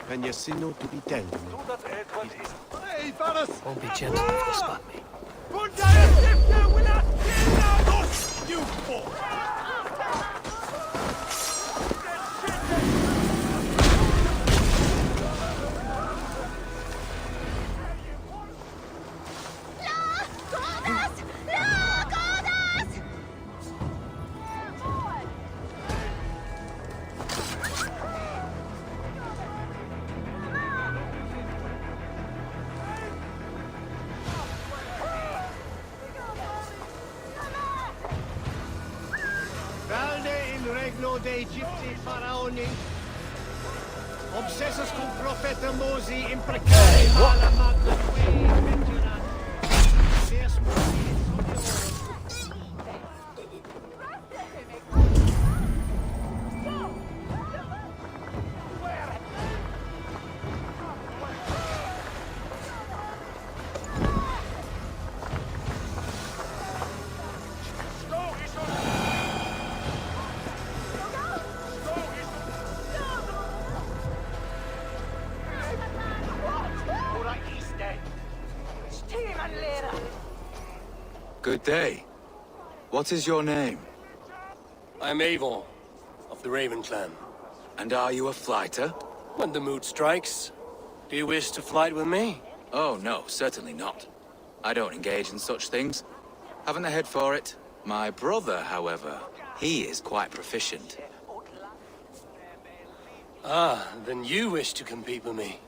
Wenn je sinno to be tell me. Hey, fellas! Won't be gentle if they spot me. You fool! Regno dei Egipti faraoni. Obsessus cum profeta Mosi imprecari mala magna quei mentionati. Seas Mosi Good day. What is your name? I'm Avon, of the Raven clan. And are you a flighter? When the mood strikes. Do you wish to flight with me? Oh, no, certainly not. I don't engage in such things. Haven't the head for it. My brother, however, he is quite proficient. Ah, then you wish to compete with me.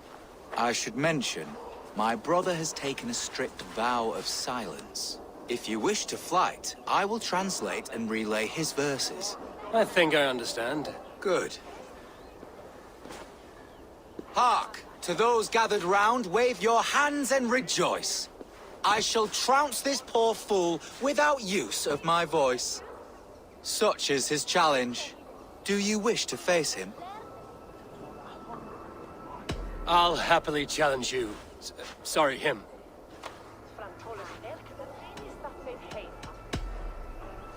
I should mention, my brother has taken a strict vow of silence. If you wish to flight, I will translate and relay his verses. I think I understand. Good. Hark! To those gathered round, wave your hands and rejoice. I shall trounce this poor fool without use of my voice. Such is his challenge. Do you wish to face him? I'll happily challenge you. Sorry, him.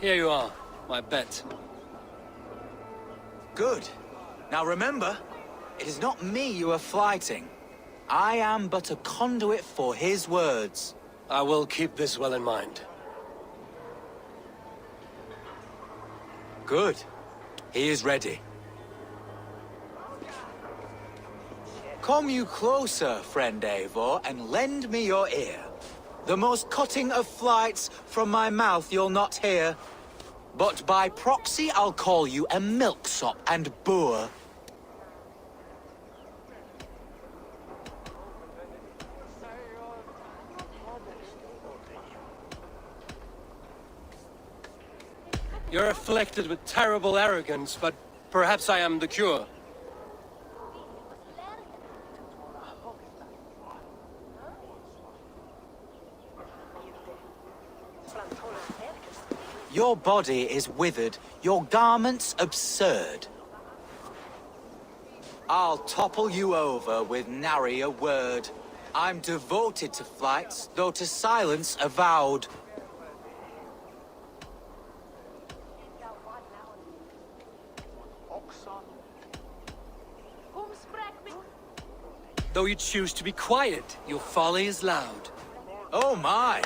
Here you are, my bet. Good. Now remember, it is not me you are flighting. I am but a conduit for his words. I will keep this well in mind. Good. He is ready. Come you closer, friend Eivor, and lend me your ear. The most cutting of flights from my mouth you'll not hear. But by proxy I'll call you a milksop and boor. You're afflicted with terrible arrogance, but perhaps I am the cure. Your body is withered, your garments absurd. I'll topple you over with nary a word. I'm devoted to flights, though to silence avowed. Though you choose to be quiet, your folly is loud. Oh my!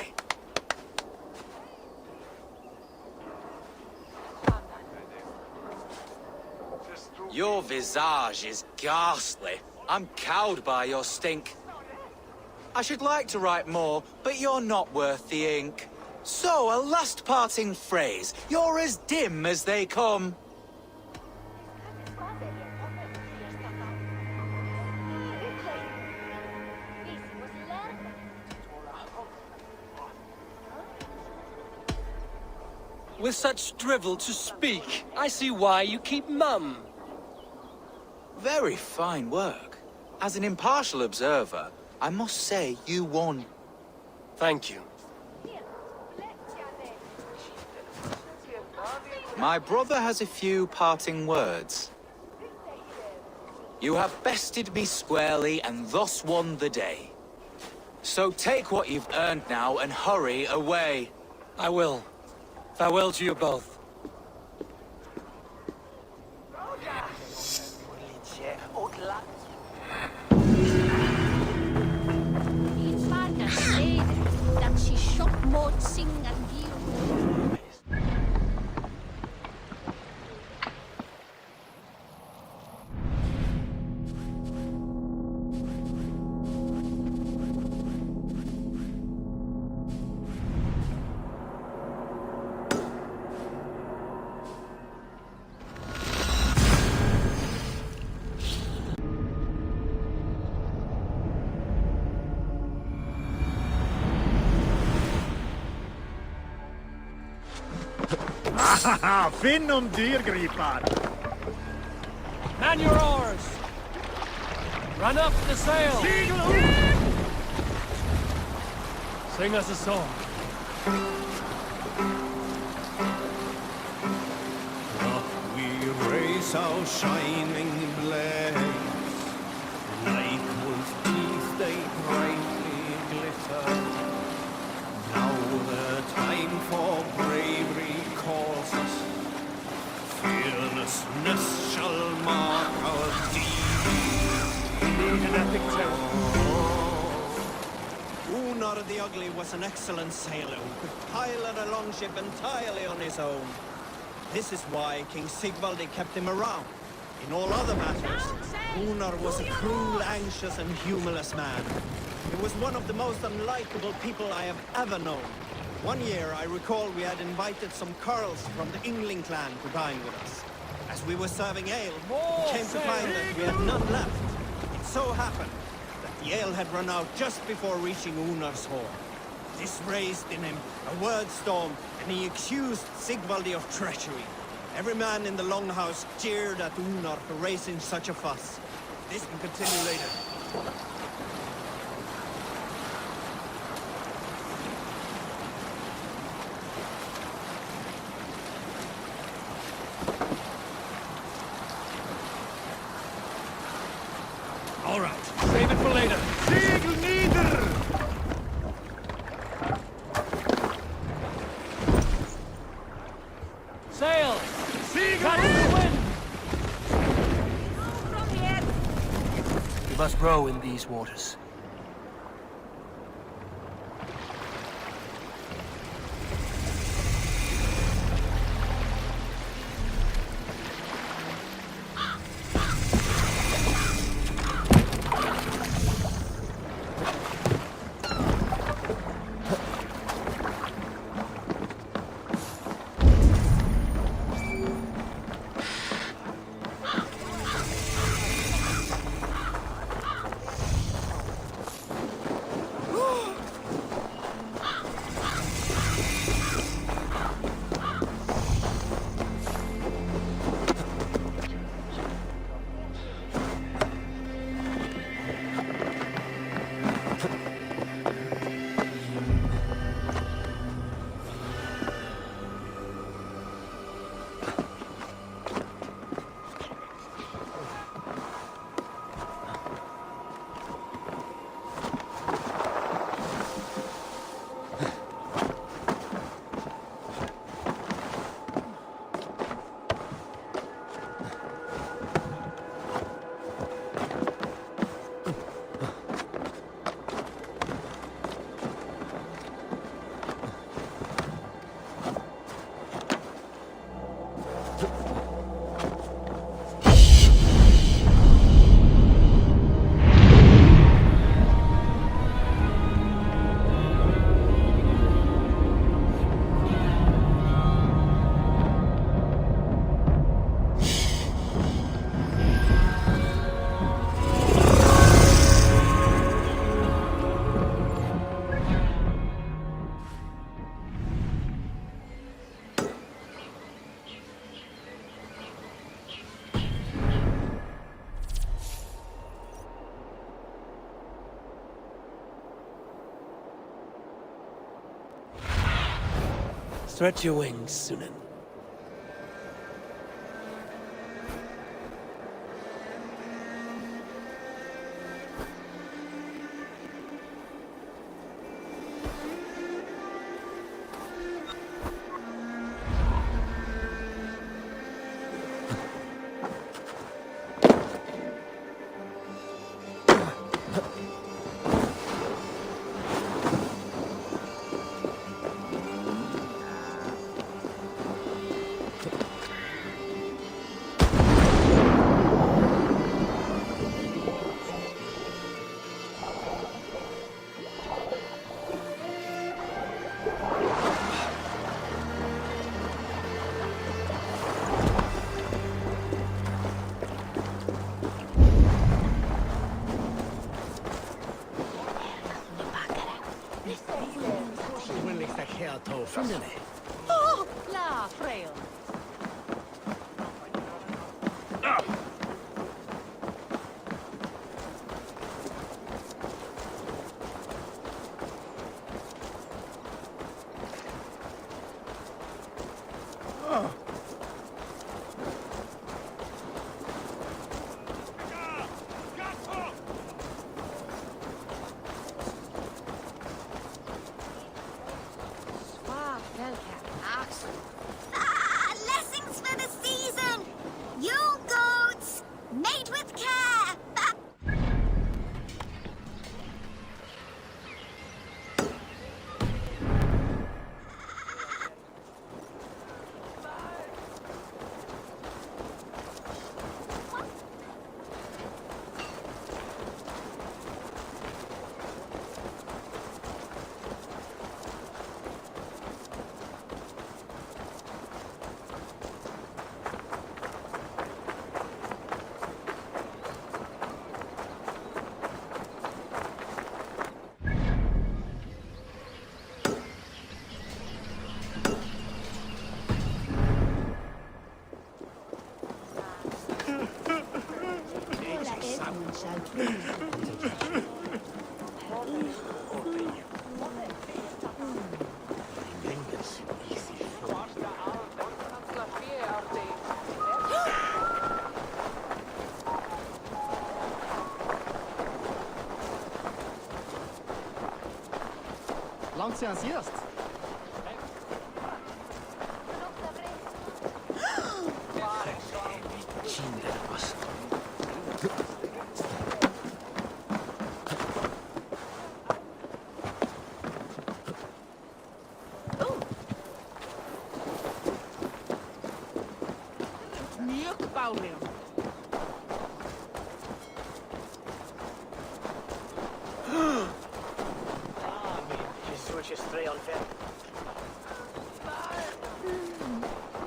Your visage is ghastly. I'm cowed by your stink. I should like to write more, but you're not worth the ink. So, a last parting phrase. You're as dim as they come. With such drivel to speak, I see why you keep mum. Very fine work. As an impartial observer, I must say you won. Thank you. My brother has a few parting words. You have bested me squarely and thus won the day. So take what you've earned now and hurry away. I will. Farewell to you both. Min fader säger att she shot mot singan view. Haha, finn om dyrgripar! Man your oars! Run up the sail! Sing us a song. Up we raise our shining blades, like wolf teeth they brightly glitter. Now the time for bravery calls us. Fearlessness shall mark our deeds. Need an epic tale. Unar the Ugly was an excellent sailor who could pilot a longship entirely on his own. This is why King Sigvaldi kept him around. In all other matters, Unar was a cruel, anxious and humorless man. He was one of the most unlikable people I have ever known. One year, I recall we had invited some Carls from the Yngling clan to dine with us. As we were serving ale, we came to find that we had none left. It so happened that the ale had run out just before reaching Unar's hall. This raised in him a word storm, and he accused Sigvaldi of treachery. Every man in the longhouse jeered at Unar for raising such a fuss. This can continue later. All right, save it for later. Segel nieder! Sail! Catch the wind! From here. We must row in these waters. Stretch your wings, Sunan. gefunden. Oh, la frail. Ah, lessons for the season! You goats! Made with care! Langt siden sist.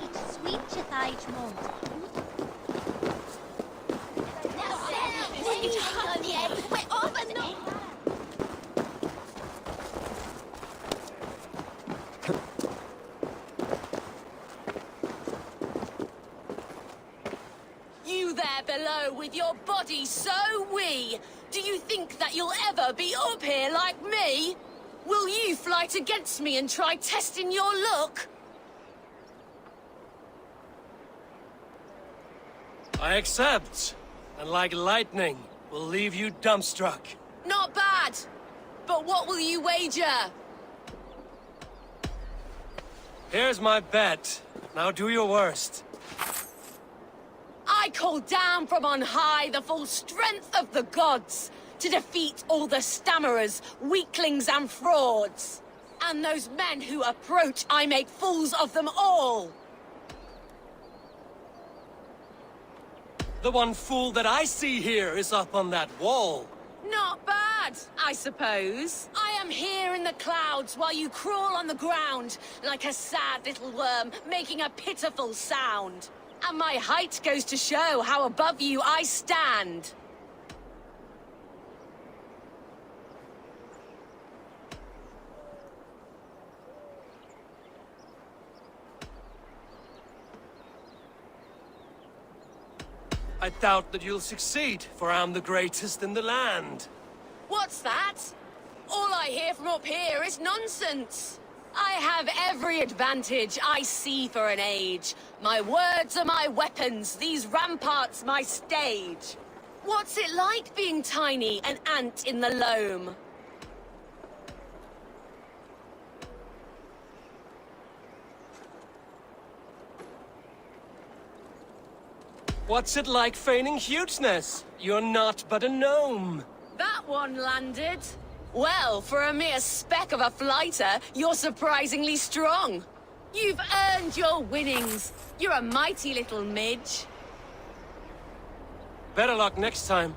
It's sweet to thaich mond. We're over now! You there below with your body so wee. Do you think that you'll ever be up here like me? Will you fight against me and try testing your luck? I accept. And like lightning, will leave you dumbstruck. Not bad. But what will you wager? Here's my bet. Now do your worst. I call down from on high the full strength of the gods to defeat all the stammerers, weaklings and frauds. And those men who approach, I make fools of them all. The one fool that I see here is up on that wall. Not bad, I suppose. I am here in the clouds while you crawl on the ground like a sad little worm making a pitiful sound. And my height goes to show how above you I stand. I doubt that you'll succeed, for I'm the greatest in the land. What's that? All I hear from up here is nonsense. I have every advantage I see for an age. My words are my weapons, these ramparts my stage. What's it like being tiny, an ant in the loam? What's it like feigning hugeness? You're not but a gnome. That one landed. Well, for a mere speck of a flighter, you're surprisingly strong. You've earned your winnings. You're a mighty little midge. Better luck next time.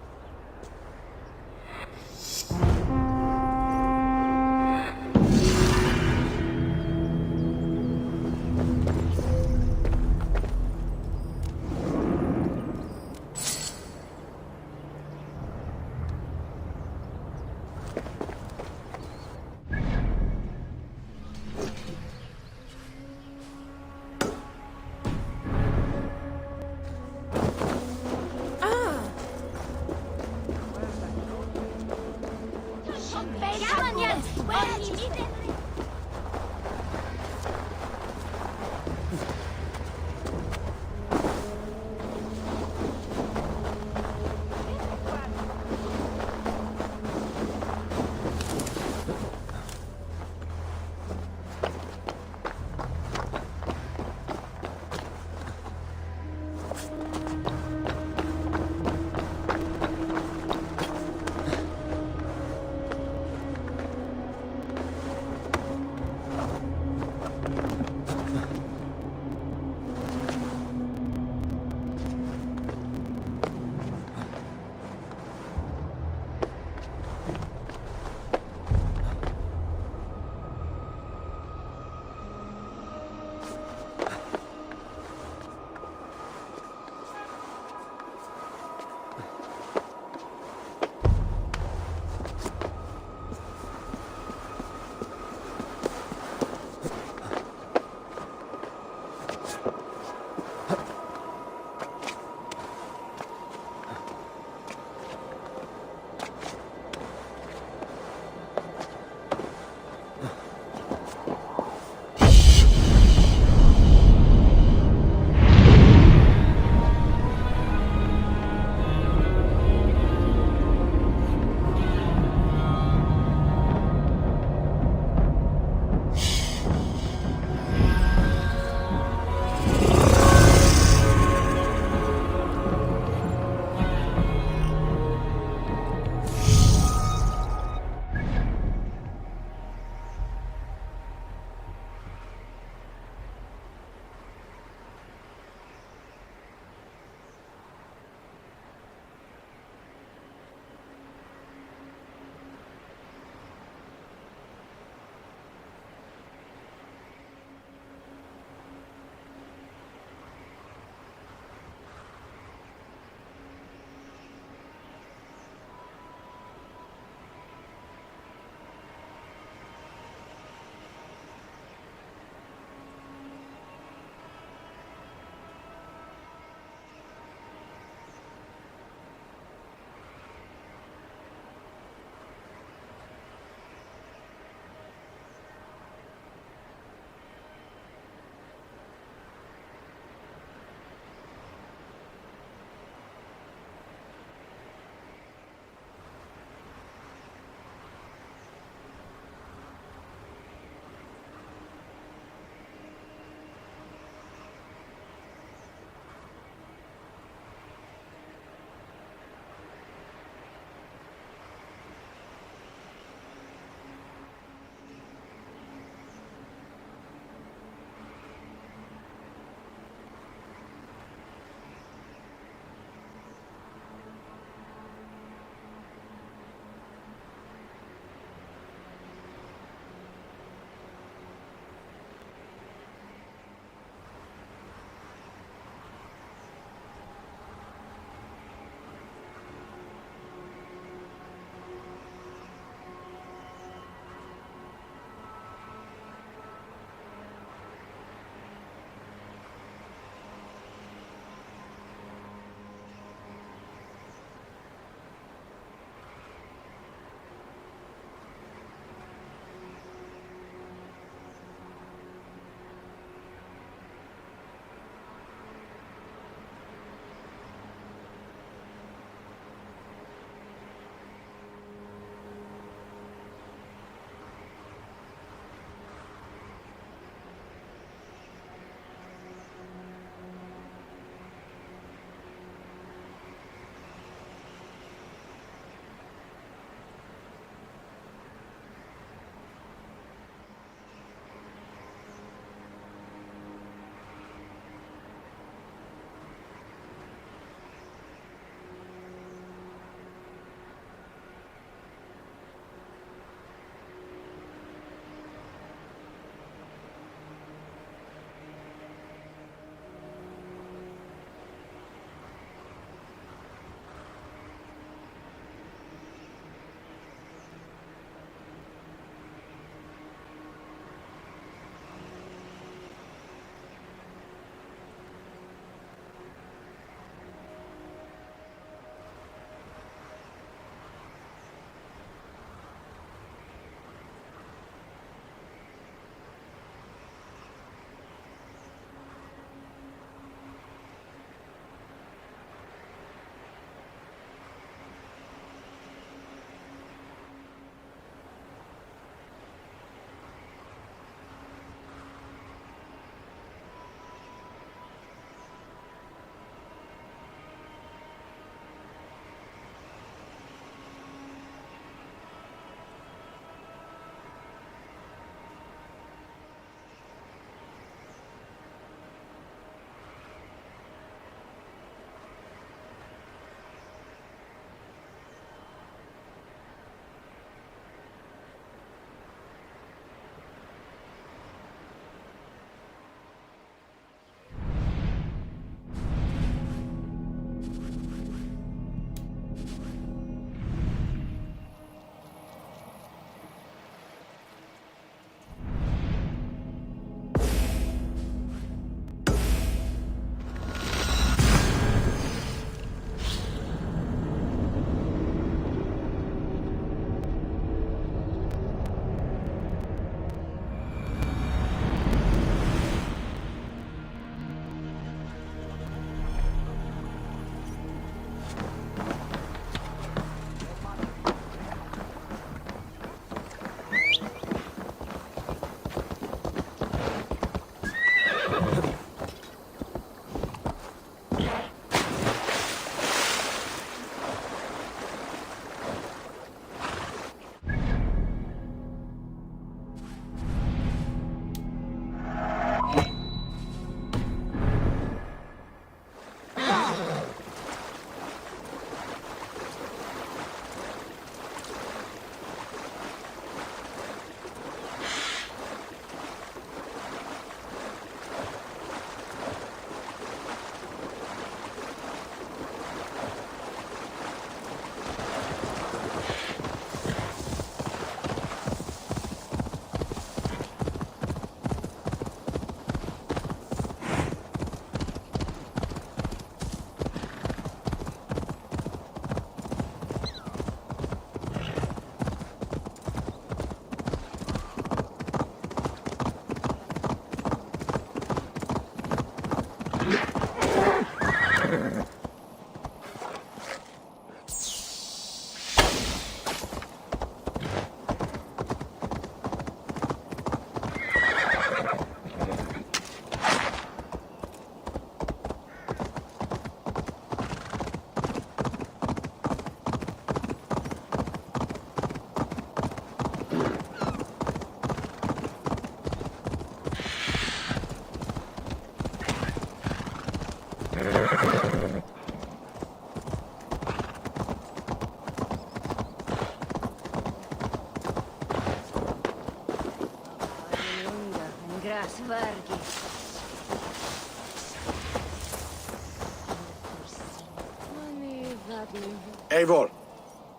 Eivor,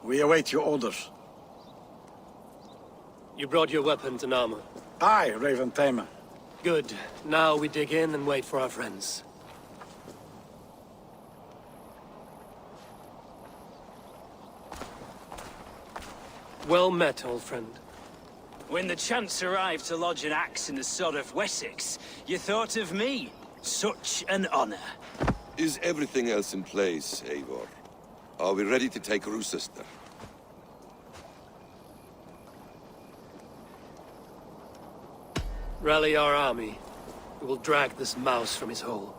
we await your orders. You brought your weapons and armor. Aye, Raven Tamer. Good. Now we dig in and wait for our friends. Well met, old friend. When the chance arrived to lodge an axe in the sod of Wessex, you thought of me. Such an honor. Is everything else in place, Eivor? Are we ready to take Rochester? Rally our army. We will drag this mouse from his hole.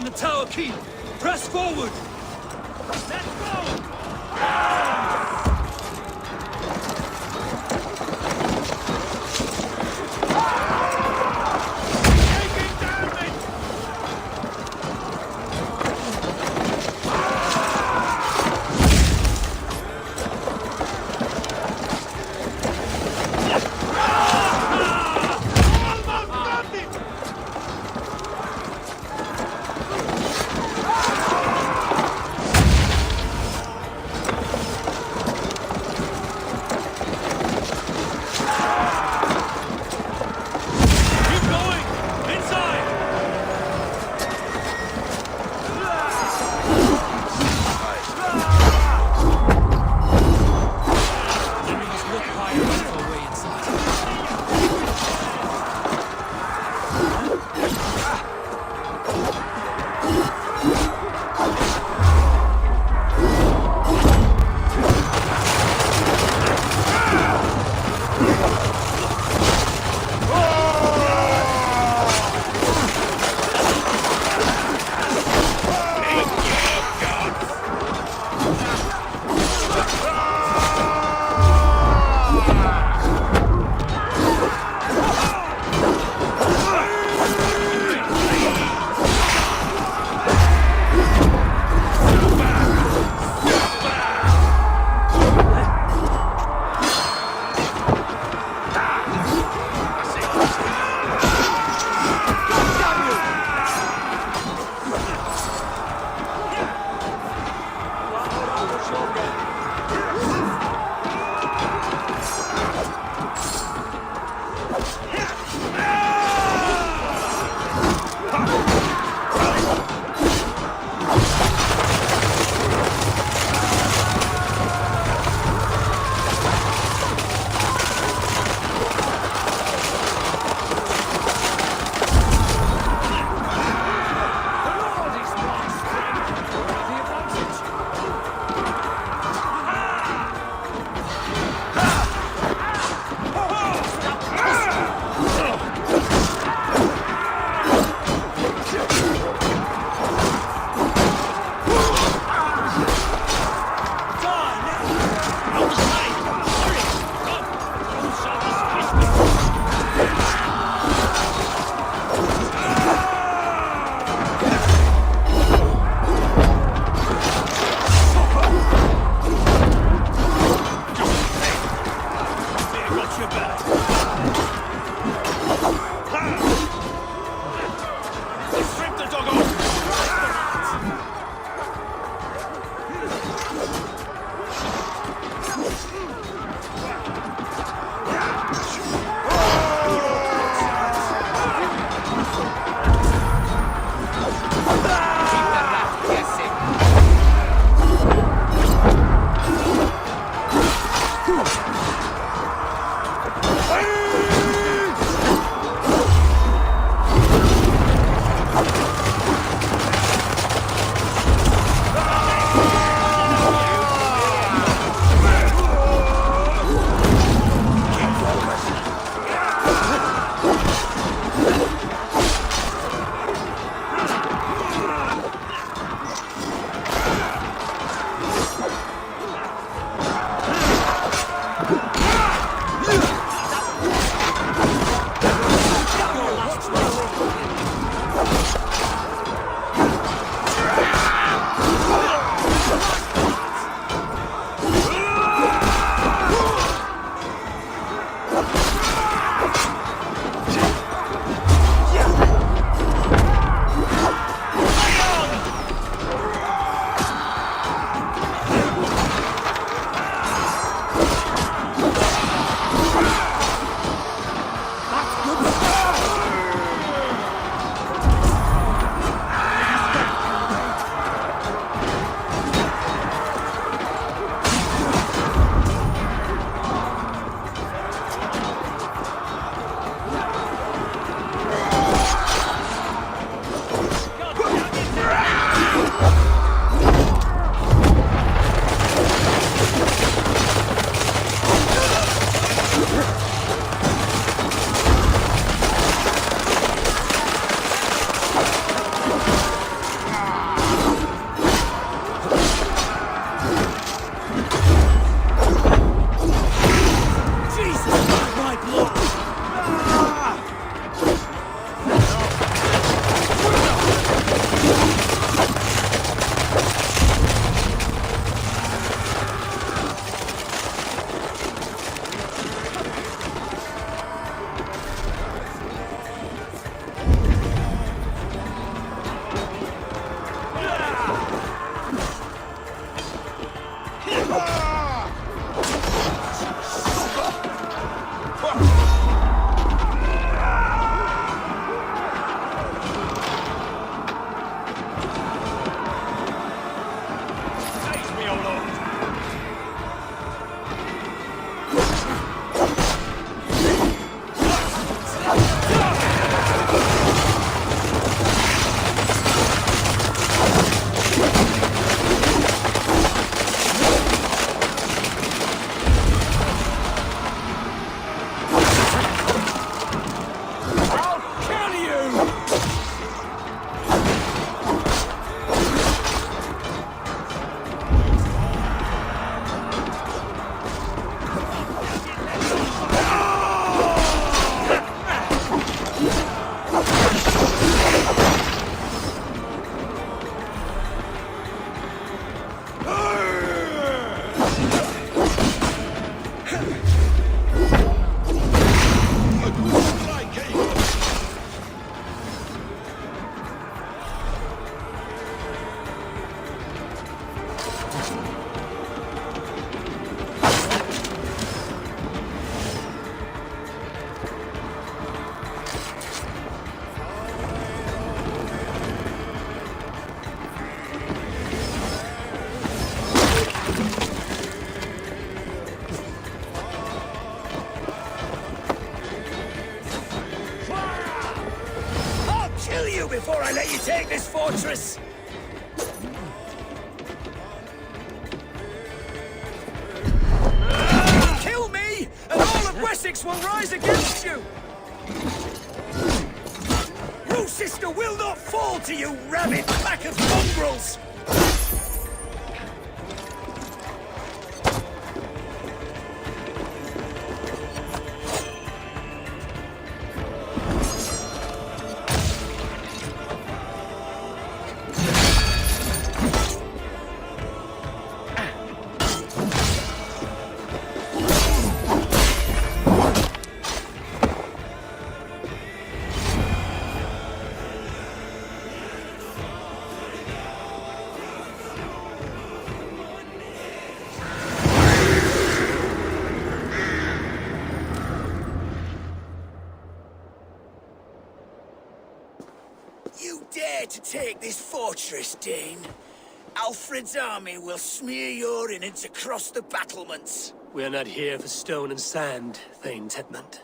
on the tower keep! Press forward! Let's go! Taking damage! Almost got it! before I let you take this fortress! Kill me, and all of Wessex will rise against you! Sister will not fall to you, rabid pack of mongrels! You dare to take this fortress, Dane? Alfred's army will smear your innards across the battlements. We're not here for stone and sand, Thane Tedmund.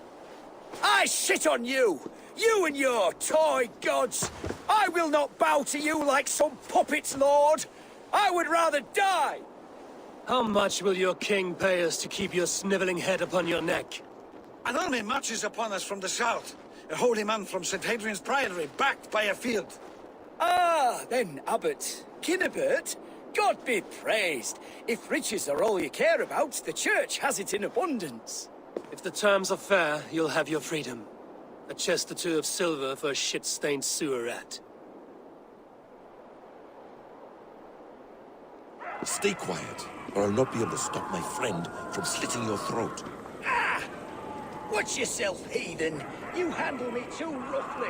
I shit on you! You and your toy gods! I will not bow to you like some puppet's lord! I would rather die! How much will your king pay us to keep your sniveling head upon your neck? An army marches upon us from the south. A holy man from St. Hadrian's Priory, backed by a field. Ah, then, Abbot. Kinnebert, God be praised. If riches are all you care about, the church has it in abundance. If the terms are fair, you'll have your freedom. A chest or two of silver for a shit-stained sewer rat. Stay quiet, or I'll not be able to stop my friend from slitting your throat. Ah! Watch yourself, heathen. You handle me too roughly.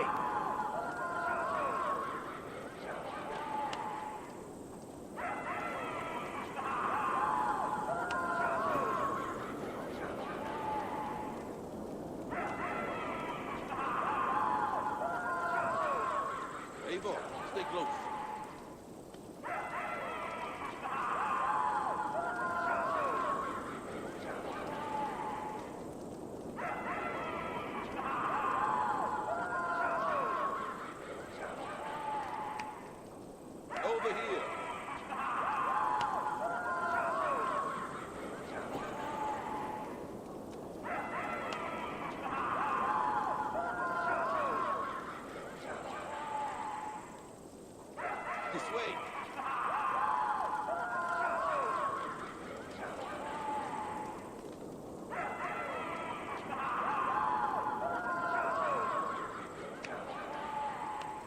Eivor, stay close. Over here. This way.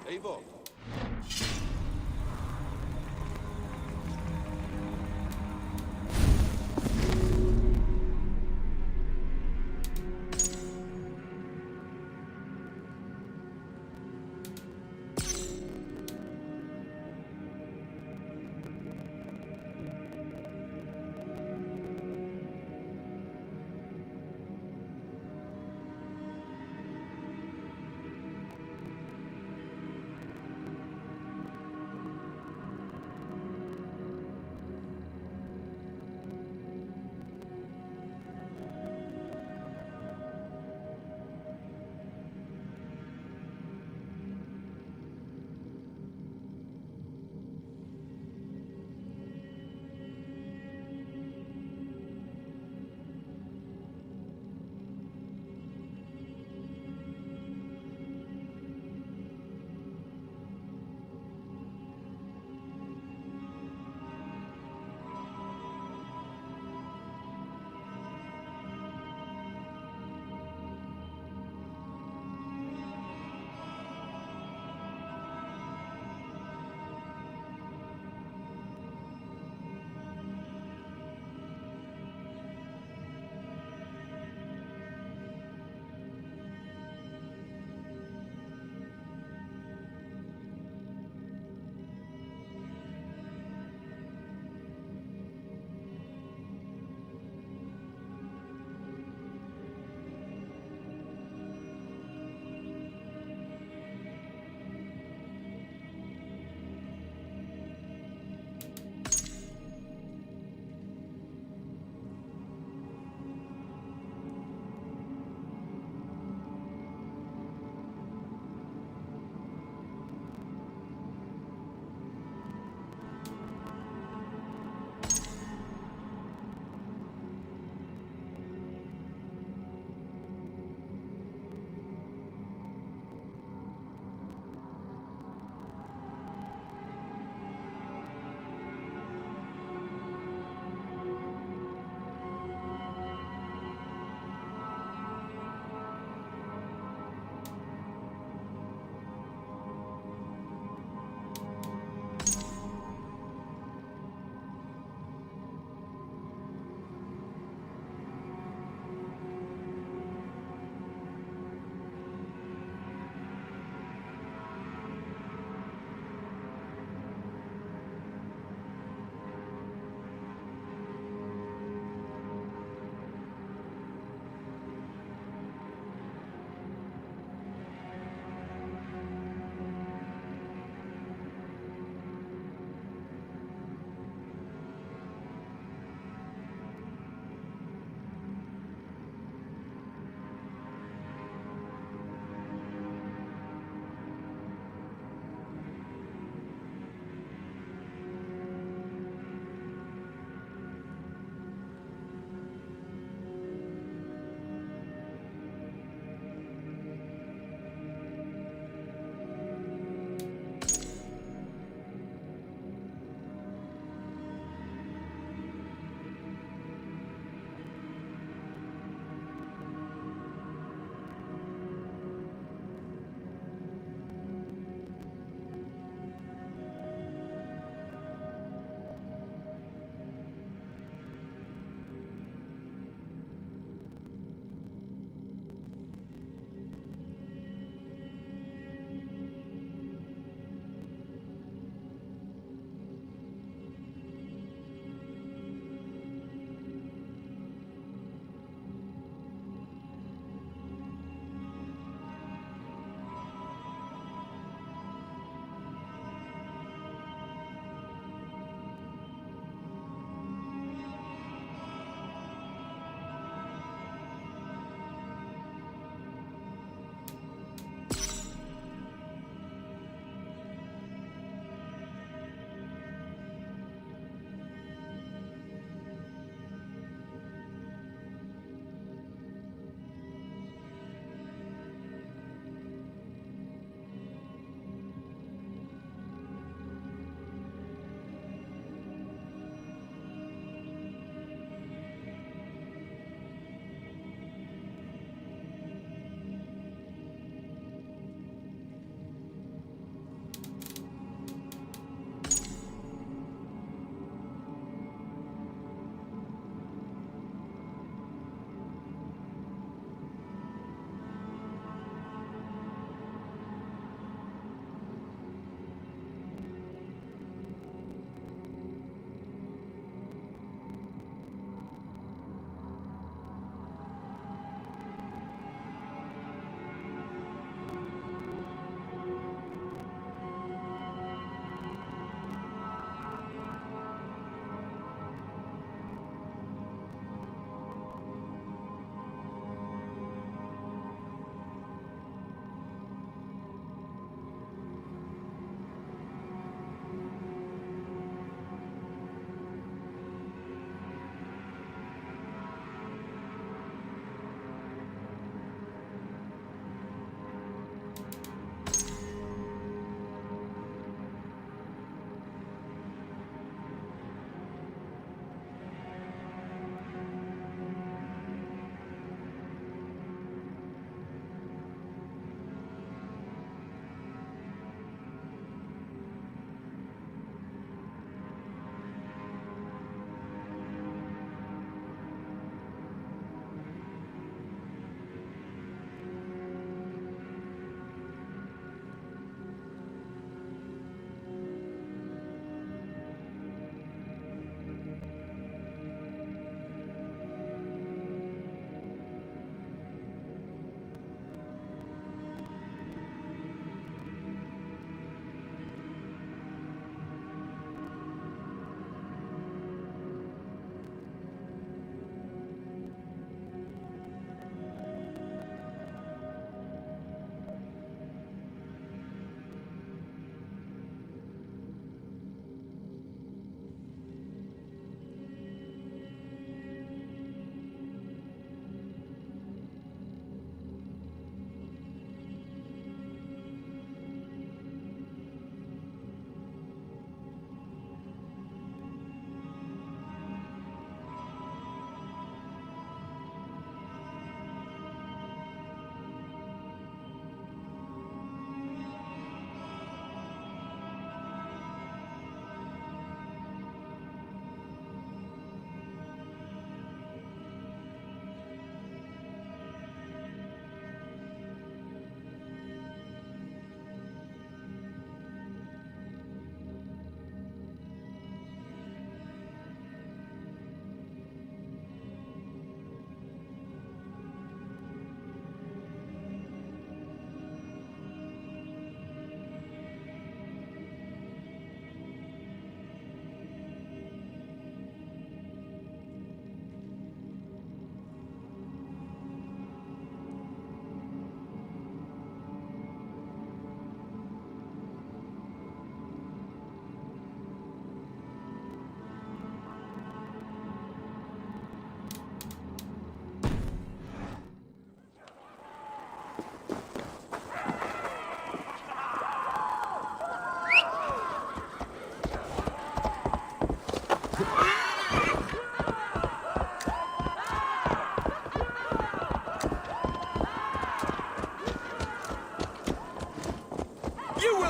Eivor.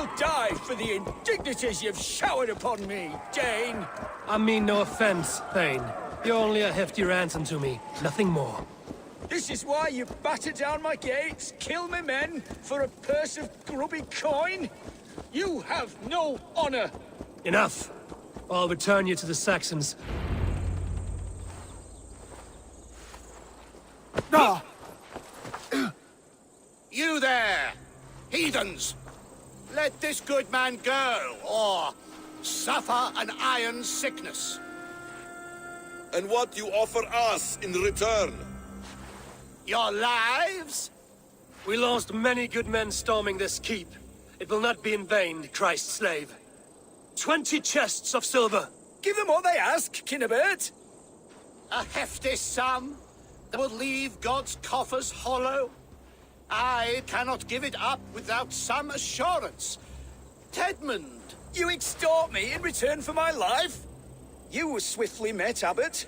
will die for the indignities you've showered upon me, Dane. I mean no offense, Thane. You're only a hefty ransom to me, nothing more. This is why you batter down my gates, kill my men, for a purse of grubby coin? You have no honor! Enough! I'll return you to the Saxons. You there, heathens! Let this good man go, or suffer an iron sickness. And what you offer us in return? Your lives? We lost many good men storming this keep. It will not be in vain, Christ's slave. 20 chests of silver. Give them what they ask, Kinnebert. A hefty sum that will leave God's coffers hollow? I cannot give it up without some assurance. Tedmund! You extort me in return for my life? You were swiftly met, Abbot.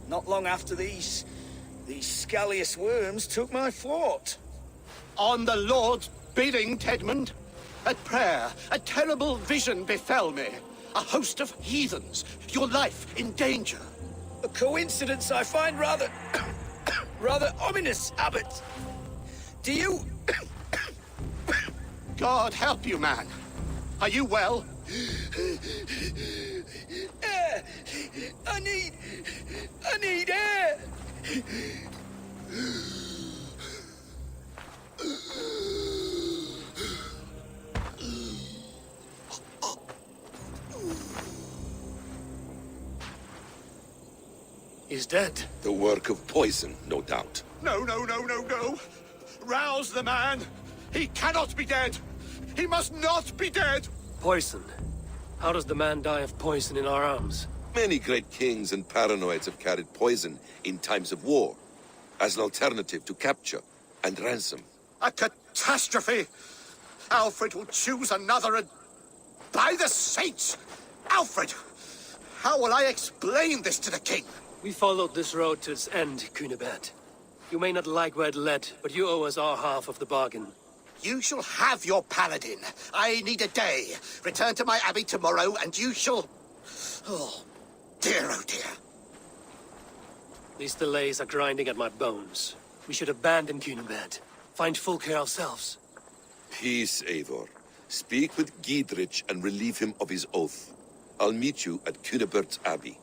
Not long after these scallious worms took my fort. On the Lord's bidding, Tedmund. At prayer, a terrible vision befell me. A host of heathens, your life in danger. A coincidence I find rather... rather ominous, Abbot. Do you... God help you, man. Are you well? Air! I need air! He's dead. The work of poison, no doubt. No. Rouse the man. He cannot be dead. He must not be dead. Poison. How does the man die of poison in our arms? Many great kings and paranoids have carried poison in times of war, as an alternative to capture and ransom. A catastrophe. Alfred will choose another and... By the saints! Alfred! How will I explain this to the king? We followed this road to its end, Cunibert. You may not like where it led, but you owe us our half of the bargain. You shall have your paladin. I need a day. Return to my abbey tomorrow, and you shall... Oh dear. These delays are grinding at my bones. We should abandon Cunibert. Find Fulke ourselves. Peace, Eivor. Speak with Giedrich and relieve him of his oath. I'll meet you at Cunebert's Abbey.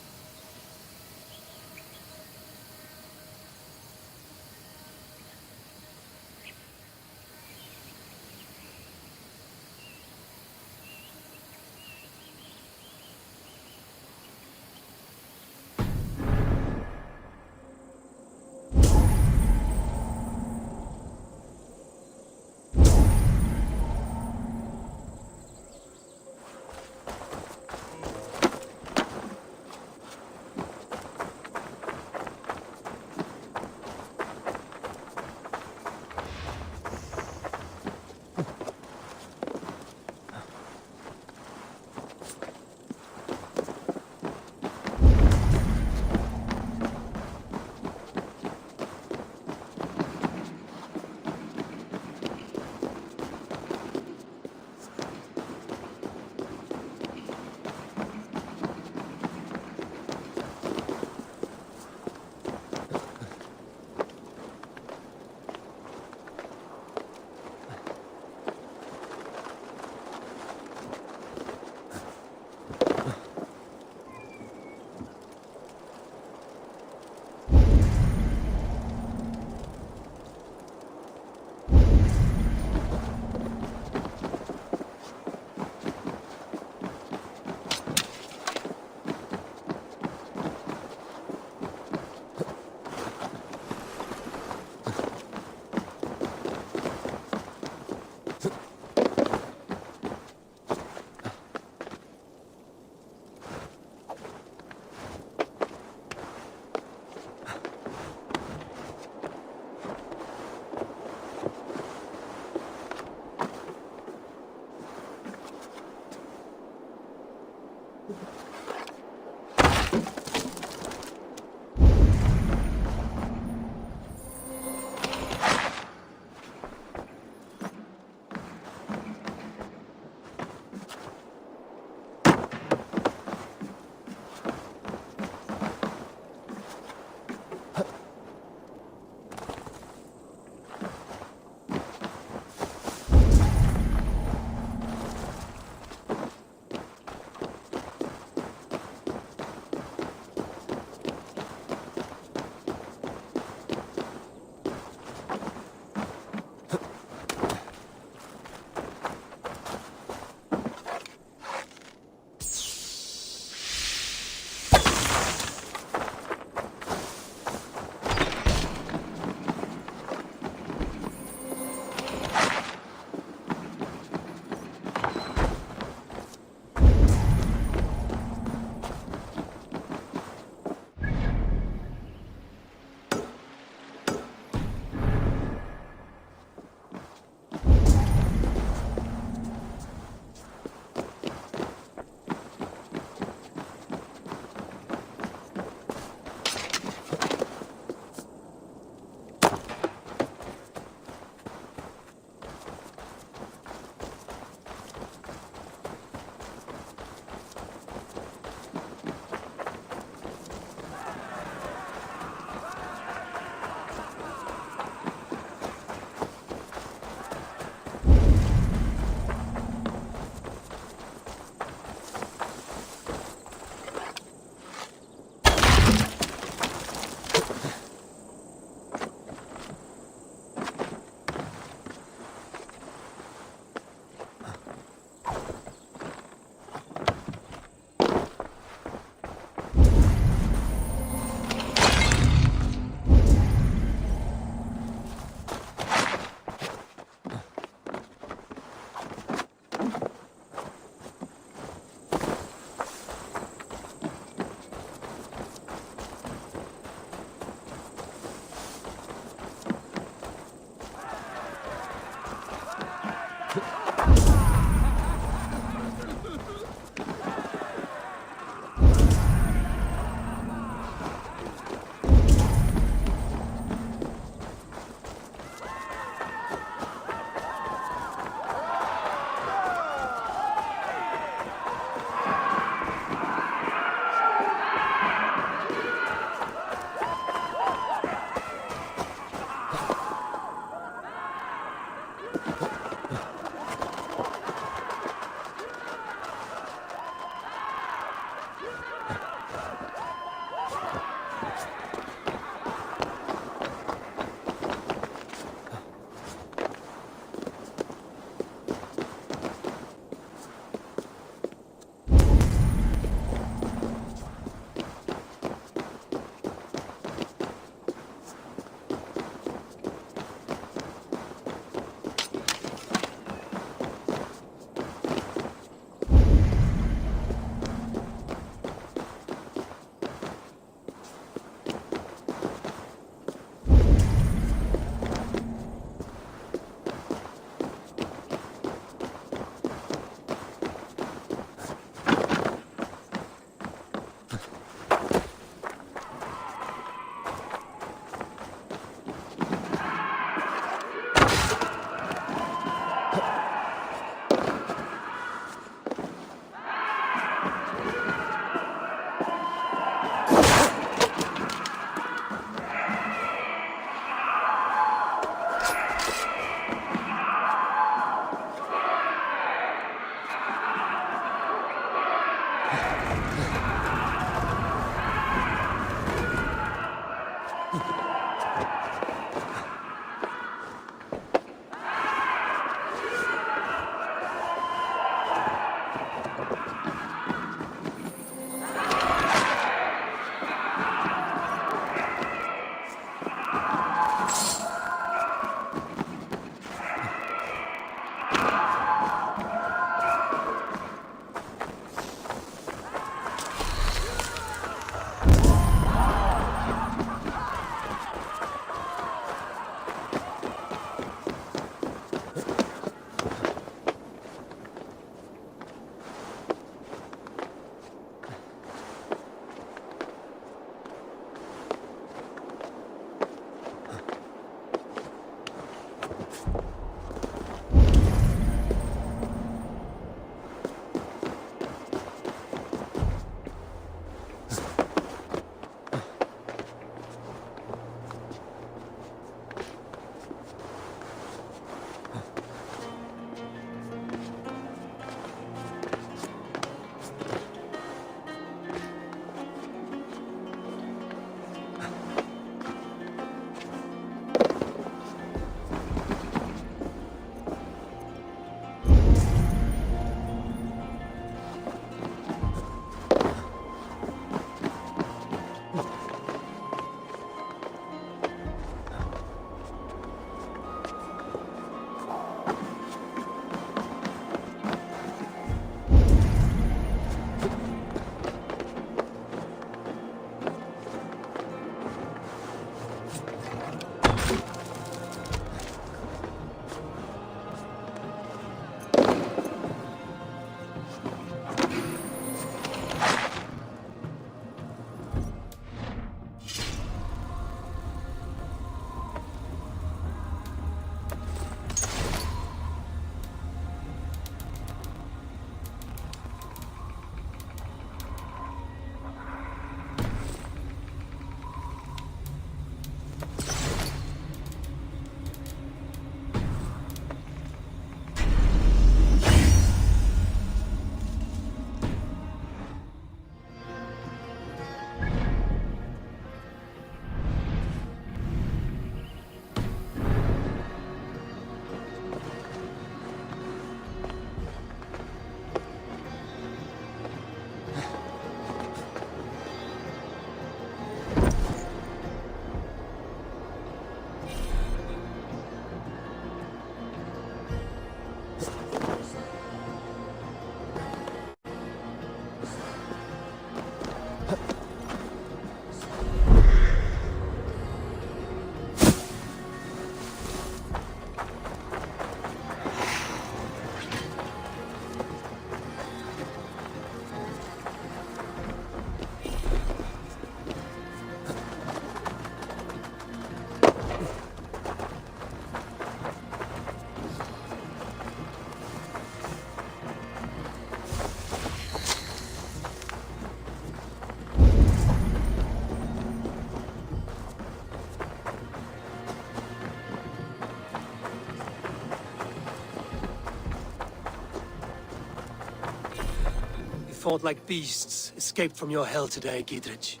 fought like beasts escaped from your hell today, Gidrich.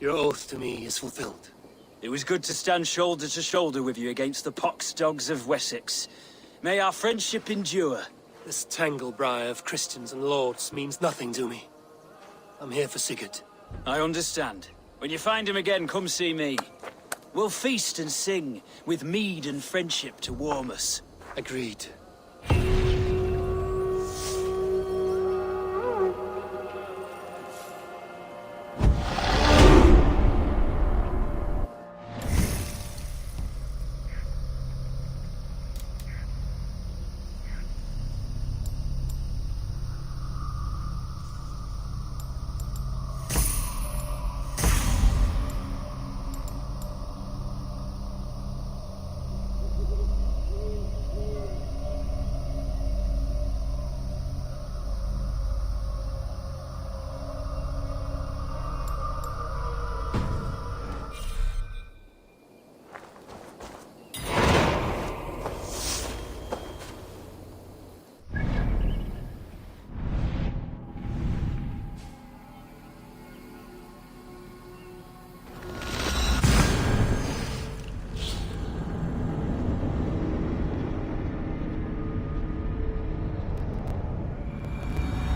Your oath to me is fulfilled. It was good to stand shoulder to shoulder with you against the pox dogs of Wessex. May our friendship endure. This tangle-briar of Christians and lords means nothing to me. I'm here for Sigurd. I understand. When you find him again, come see me. We'll feast and sing, with mead and friendship to warm us. Agreed.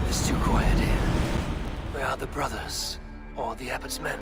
It's too quiet here. Where are the brothers? Or the Abbot's men?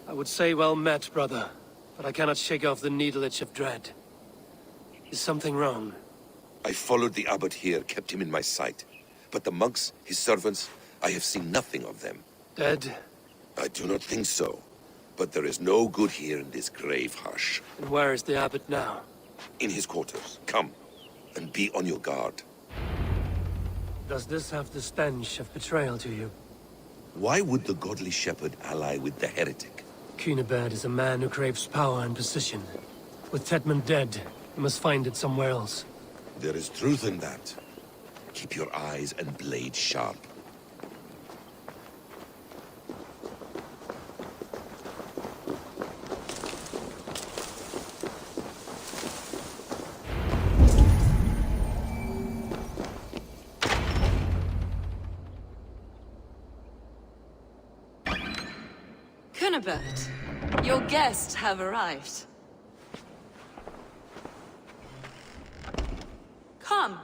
I would say well met, brother, but I cannot shake off the needle itch of dread. Is something wrong? I followed the abbot here, kept him in my sight. But the monks, his servants, I have seen nothing of them. Dead? I do not think so. But there is no good here in this grave hush. And where is the abbot now? In his quarters. Come, and be on your guard. Does this have the stench of betrayal to you? Why would the godly shepherd ally with the heretic? Cunibert is a man who craves power and position. With Tedman dead, he must find it somewhere else. There is truth in that. Keep your eyes and blade sharp. Cunibert, your guests have arrived. Come.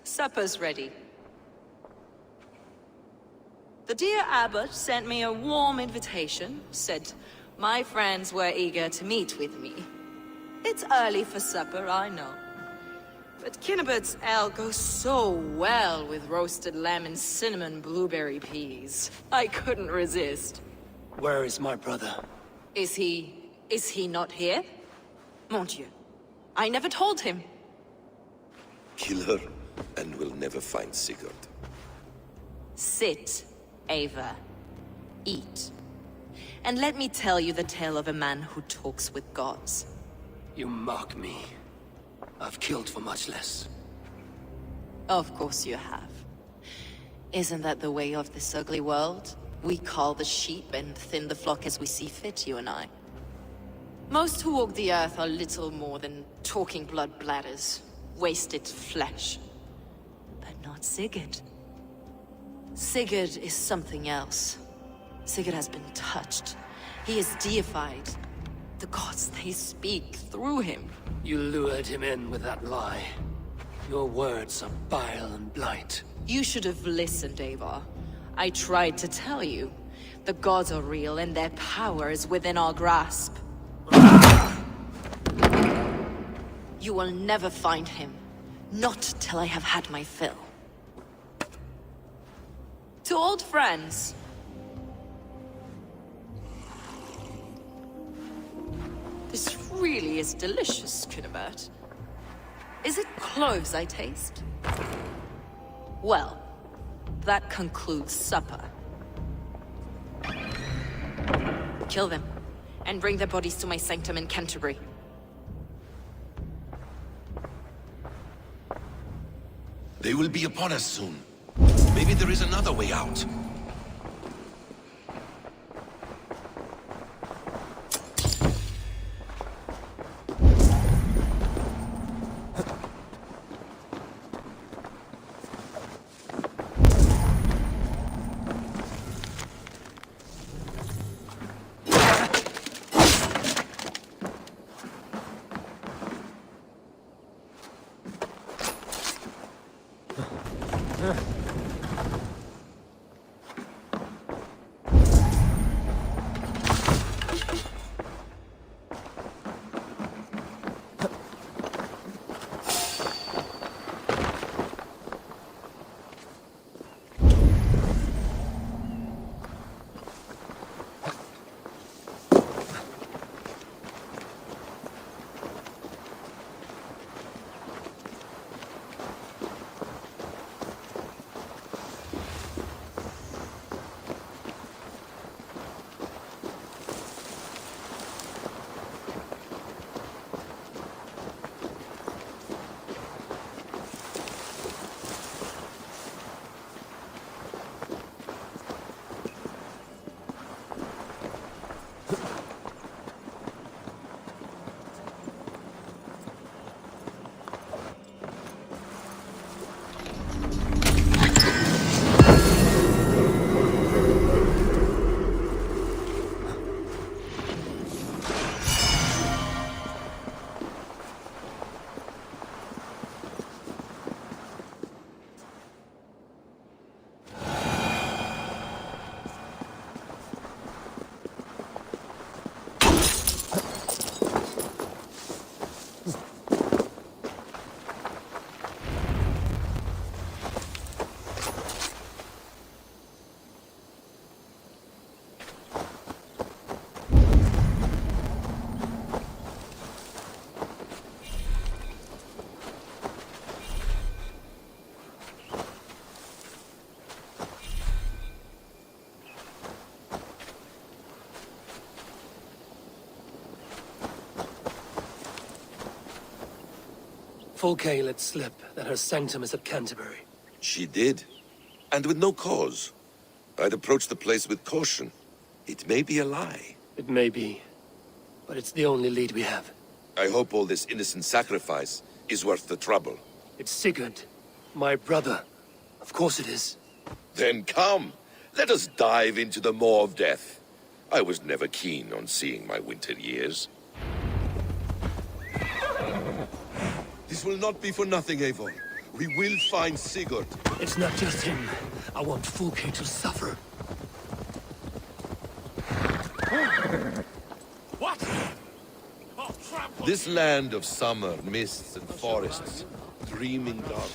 Supper's ready. The dear abbot sent me a warm invitation, said my friends were eager to meet with me. It's early for supper, I know. But Cunibert's ale goes so well with roasted lamb and cinnamon blueberry peas. I couldn't resist. Where is my brother? Is he not here? Mon Dieu. I never told him. Kill her, and we'll never find Sigurd. Sit, Ava. Eat. And let me tell you the tale of a man who talks with gods. You mock me. I've killed for much less. Of course you have. Isn't that the way of this ugly world? We cull the sheep and thin the flock as we see fit, you and I. Most who walk the earth are little more than talking blood bladders, wasted flesh. But not Sigurd. Sigurd is something else. Sigurd has been touched. He is deified. The gods, they speak through him. You lured him in with that lie. Your words are bile and blight. You should have listened, Eivor. I tried to tell you. The gods are real and their power is within our grasp. You will never find him. Not till I have had my fill. To old friends. This really is delicious, Cunibert. Is it cloves I taste? Well, that concludes supper. Kill them, and bring their bodies to my sanctum in Canterbury. They will be upon us soon. Maybe there is another way out. Fulke let slip that her sanctum is at Canterbury. She did. And with no cause. I'd approach the place with caution. It may be a lie. It may be, but it's the only lead we have. I hope all this innocent sacrifice is worth the trouble. It's Sigurd, my brother. Of course it is. Then come, let us dive into the maw of death. I was never keen on seeing my winter years. This will not be for nothing, Eivor. We will find Sigurd. It's not just him. I want Fulke to suffer. What? This land of summer, mists and forests, dreaming dark.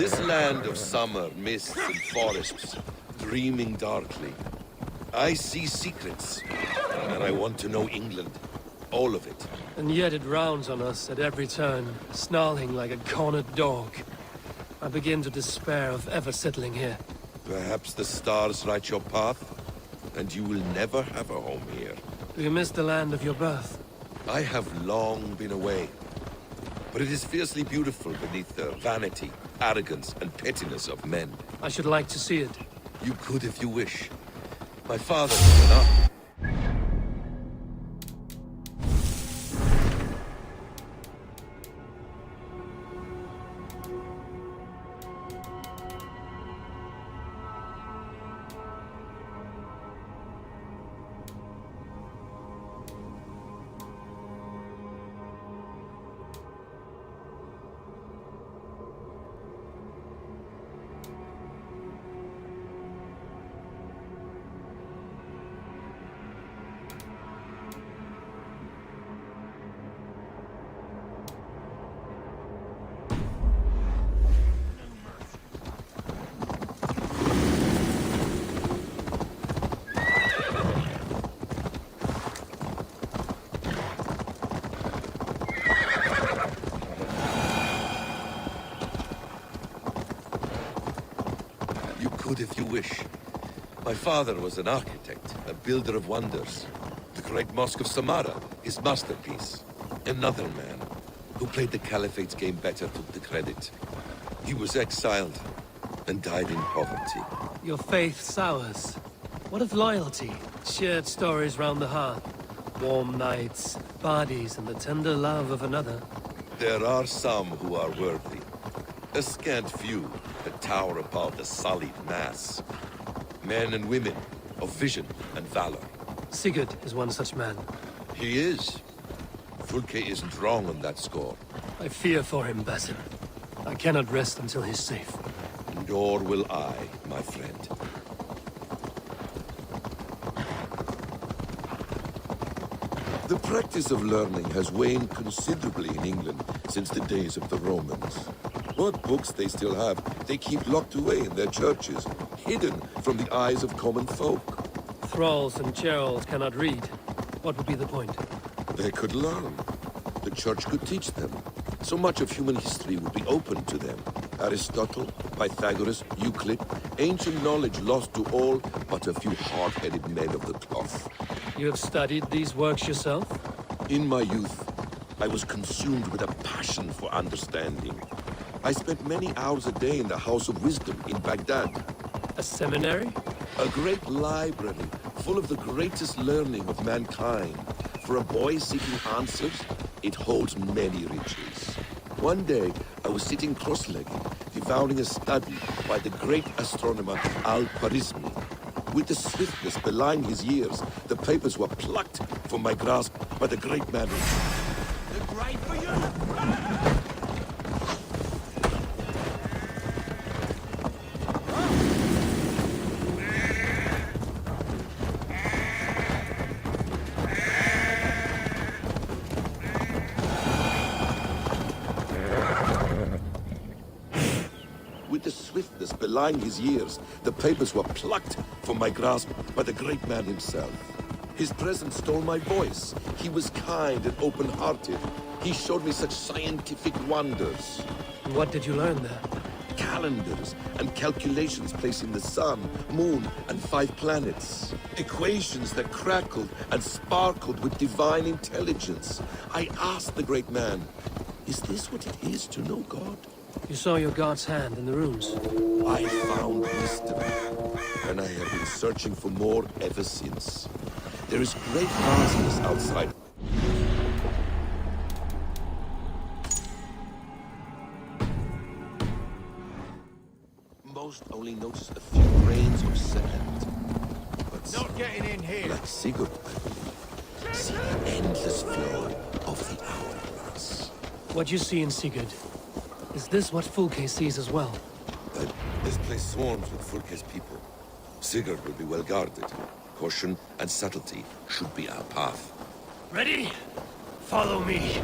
This land of summer, mists and forests, dreaming darkly. I see secrets, and I want to know England. All of it. And yet it rounds on us at every turn, snarling like a cornered dog. I begin to despair of ever settling here. Perhaps the stars write your path, and you will never have a home here. Do you miss the land of your birth? I have long been away, but it is fiercely beautiful beneath the vanity, arrogance, and pettiness of men. I should like to see it. You could if you wish. My father was an architect. If you wish. My father was an architect, a builder of wonders. The great Mosque of Samarra, his masterpiece. Another man, who played the Caliphate's game better, took the credit. He was exiled and died in poverty. Your faith sours. What of loyalty? Shared stories round the hearth. Warm nights, parties, and the tender love of another. There are some who are worthy. A scant few that tower above the sullied mass. Men and women of vision and valor. Sigurd is one such man. He is. Fulke isn't wrong on that score. I fear for him, Basim. I cannot rest until he's safe. Nor will I, my friend. The practice of learning has waned considerably in England since the days of the Romans. What books they still have, they keep locked away in their churches, hidden from the eyes of common folk. Thralls and churls cannot read. What would be the point? They could learn. The church could teach them. So much of human history would be open to them. Aristotle, Pythagoras, Euclid, ancient knowledge lost to all but a few hard-headed men of the cloth. You have studied these works yourself? In my youth, I was consumed with a passion for understanding. I spent many hours a day in the House of Wisdom in Baghdad. A seminary? A great library full of the greatest learning of mankind. For a boy seeking answers, it holds many riches. One day, I was sitting cross-legged, devouring a study by the great astronomer Al-Khwarizmi. With the swiftness belying his years, the papers were plucked from my grasp by the great man. The great for you! With the swiftness belying his years, the papers were plucked from my grasp by the great man himself. His presence stole my voice. He was kind and open-hearted. He showed me such scientific wonders. What did you learn there? Calendars and calculations placing the sun, moon, and 5 planets. Equations that crackled and sparkled with divine intelligence. I asked the great man, is this what it is to know God? You saw your God's hand in the runes. I found wisdom, and I have been searching for more ever since. There is great vastness outside. Most only notice a few grains of sand. But Not getting in here. like Sigurd, I believe, see the endless flow of the hourglass. What you see in Sigurd, is this what Fulke sees as well? This place swarms with Fulke's people. Sigurd will be well guarded. Caution and subtlety should be our path. Ready? Follow me.